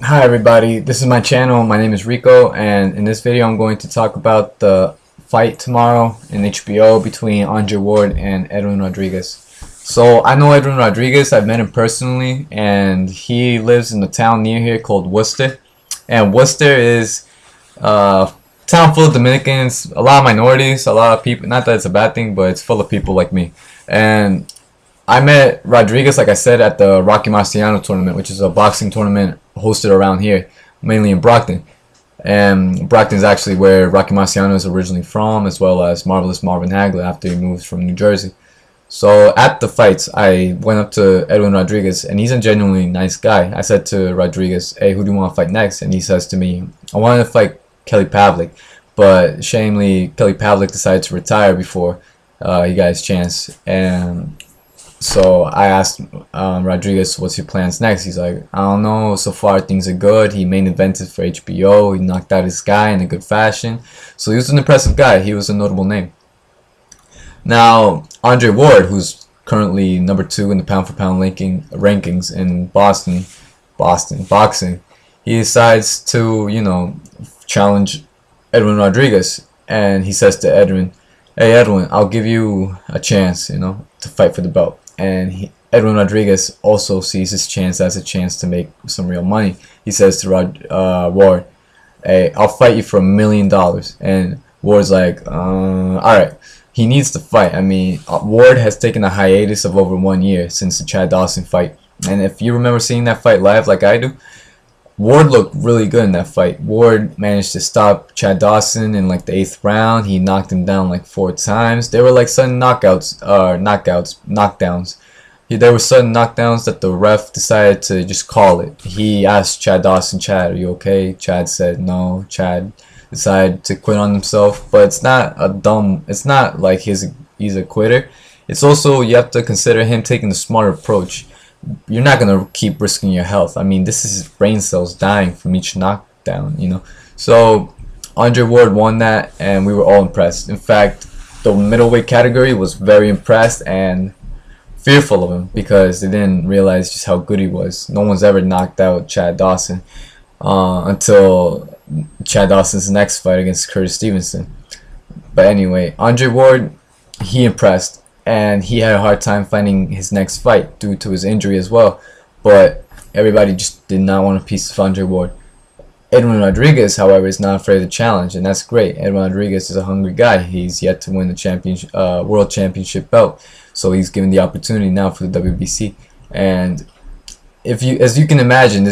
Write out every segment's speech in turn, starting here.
Hi everybody, this is my channel. My name is Rico, and in this video I'm going to talk about the fight tomorrow in HBO between Andre Ward and Edwin Rodriguez. So I know Edwin Rodriguez. I've met him personally, and he lives in a town near here called Worcester. And Worcester is a town full of Dominicans, a lot of minorities, a lot of people. Not that it's a bad thing, but it's full of people like me. And I met Rodriguez, like I said, at the Rocky Marciano tournament, which is a boxing tournament hosted around here, mainly in Brockton. And Brockton is actually where Rocky Marciano is originally from, as well as Marvelous Marvin Hagler after he moved from New Jersey. So at the fights, I went up to Edwin Rodriguez, and he's a genuinely nice guy. I said to Rodriguez, "Hey, who do you want to fight next?" And he says to me, "I wanted to fight Kelly Pavlik, but shamefully, Kelly Pavlik decided to retire before he got his chance." And so I asked Rodriguez, "What's your plans next?" He's like, "I don't know. So far, things are good. He main evented for HBO. He knocked out his guy in a good fashion. So he was an impressive guy. He was a notable name." Now, Andre Ward, who's currently #2 in the pound-for-pound rankings in Boston boxing, he decides to, challenge Edwin Rodriguez, and he says to Edwin, "Hey Edwin, I'll give you a chance, to fight for the belt." And Edwin Rodriguez also sees his chance as a chance to make some real money. He says to Ward, "Hey, I'll fight you for $1 million." And Ward's like, all right. He needs to fight. I mean, Ward has taken a hiatus of over 1 year since the Chad Dawson fight. And if you remember seeing that fight live like I do, Ward looked really good in that fight. Ward managed to stop Chad Dawson in like the 8th round. He knocked him down like 4 times. They were like sudden knockdowns. There were sudden knockdowns that the ref decided to just call it. He asked Chad Dawson, "Chad, are you okay?" Chad said no. Chad decided to quit on himself, but it's not like he's a quitter. It's also, you have to consider him taking the smarter approach. You're not gonna keep risking your health. I mean, this is his brain cells dying from each knockdown. So Andre Ward won that, and we were all impressed. In fact, the middleweight category was very impressed and fearful of him because they didn't realize just how good he was. No one's ever knocked out Chad Dawson until Chad Dawson's next fight against Curtis Stevenson. But anyway, Andre Ward, he impressed, and he had a hard time finding his next fight due to his injury as well. But everybody just did not want a piece of Andre Ward. Edwin Rodriguez, however, is not afraid of the challenge, and that's great. Edwin Rodriguez is a hungry guy. He's yet to win the world championship belt, so he's given the opportunity now for the WBC. And as you can imagine,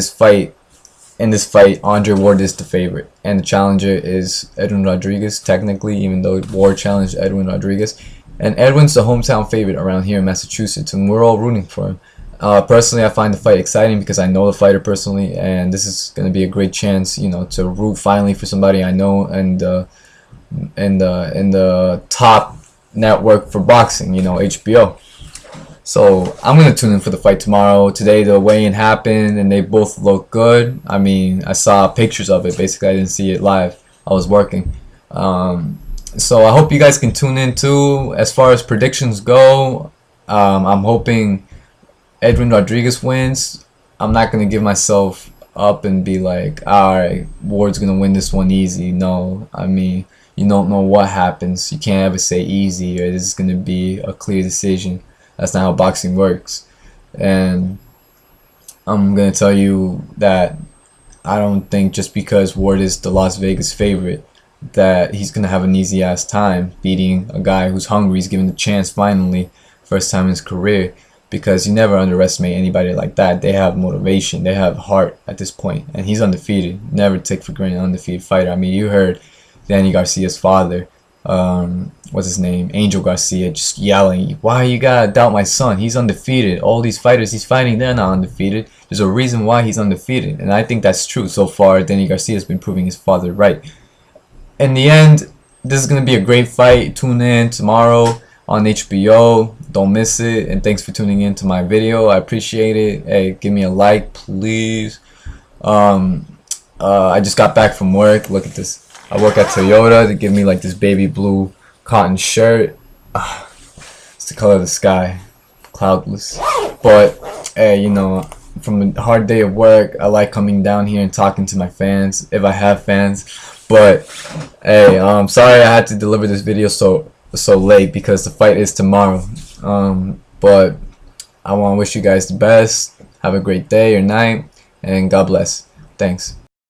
in this fight, Andre Ward is the favorite, and the challenger is Edwin Rodriguez, technically, even though Ward challenged Edwin Rodriguez. And Edwin's the hometown favorite around here in Massachusetts, and we're all rooting for him. Personally, I find the fight exciting because I know the fighter personally, and this is going to be a great chance, to root finally for somebody I know and in the top network for boxing, HBO. So I'm going to tune in for the fight tomorrow. Today the weigh-in happened and they both look good. I mean, I saw pictures of it. Basically, I didn't see it live. I was working. So I hope you guys can tune in too. As far as predictions go, I'm hoping Edwin Rodriguez wins. I'm not going to give myself up and be like, alright, Ward's going to win this one easy. No, I mean, you don't know what happens. You can't ever say easy or this is going to be a clear decision. That's not how boxing works. And I'm going to tell you that I don't think just because Ward is the Las Vegas favorite that he's going to have an easy ass time beating a guy who's hungry. He's given the chance finally, first time in his career, because you never underestimate anybody like that. They have motivation. They have heart at this point. And he's undefeated. Never take for granted an undefeated fighter. I mean, you heard Danny Garcia's father, what's his name, Angel Garcia, just yelling, "Why you gotta doubt my son? He's undefeated. All these fighters he's fighting, they're not undefeated. There's a reason why he's undefeated." And I think that's true. So far, Danny Garcia has been proving his father right. In the end, this is gonna be a great fight. Tune in tomorrow on HBO. Don't miss it. And thanks for tuning in to my video. I appreciate it. Hey, give me a like, please. I just got back from work. Look at this. I work at Toyota. They give me like this baby blue cotton shirt. It's the color of the sky, cloudless. But hey, from a hard day of work. I like coming down here and talking to my fans, if I have fans. But hey, sorry I had to deliver this video so late because the fight is tomorrow. But I want to wish you guys the best. Have a great day or night, and God bless. Thanks.